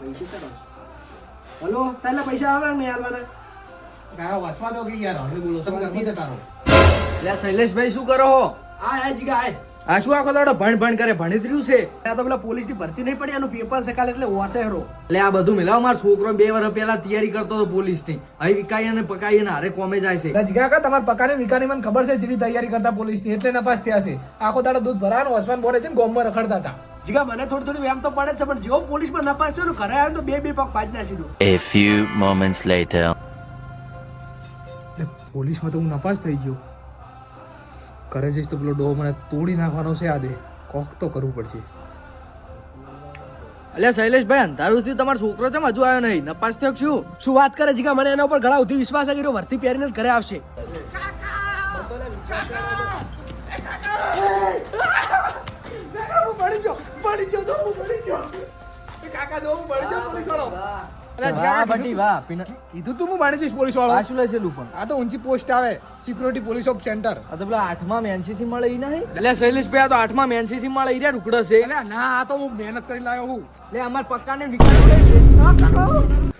Hello તારા પૈસા આવે ને હાલવાના કાકા વસવા દો કે યાર હવે બોલો તમે નથી જતા રહો. એટલે શૈલેષભાઈ શું કરો હો? આ જીગા આય આ શું આખો દાડો ભણ કરે ભણી રહ્યું છે? આ તો પેલા પોલીસની ભરતી નહીં પડી એનું પેપર છે કાલે એટલે ઓસે હેરો. એટલે આ બધું મિલાવ મારો છોકરો 2 વર્ષ પહેલા તૈયારી કરતો હતો પોલીસની. અહીં વિકાઈ અને પકાઈ અને હારે કોમે જાય છે. નજીકા કા તમારા પકાને વિકાની મને ખબર છે જેવી તૈયારી કરતા પોલીસની એટલે નપાસ થયા છે. આખો દાડો દૂધ ભરાવાનો વસવાન બોરે છે ને ગોમમાં રખડતા હતા. જીગા મને થોડી વેમ તો પડે છે પણ જેવો પોલીસમાં નપાસ થયો ને ઘરે આવ્યો તો બે પગ પાડી નાખી દો. A few moments later. પોલીસમાં તો હું નપાસ થઈ ગયો. ઘરે જઈશ તો પેલો ડો મને તોડી નાખવાનો છે. આ દે કોક તો કરવું પડશે. એટલે શૈલેષભાઈ અંધારું થયું તમારો છોકરો છે હજુ આવ્યો નહીં? નપાસ થયો કે શું? શું વાત કરે જીગા મને એના ઉપર ઘણા સુધી વિશ્વાસ છે કે ભરતી પહેરીને જ ઘરે આવશે. વાહ બટી વાહ. કીધું તું હું બાણી જઈશ પોલીસ વાળો. આ શું લે છે લુપણ? આ તો ઊંચી પોસ્ટ આવે સિક્યુરિટી પોલીસ ઓફ સેન્ટર. આ તો પેલા 8મા એનસીસી મળે ઈ નહીં? એટલે શૈલેષભાઈ આ તો 8મા એનસીસી મળે ઈ રૂકડો છે. એટલે ના આ તો હું મહેનત કરી લાવ્યો હું. એટલે અમાર પક્કાને વિકાસ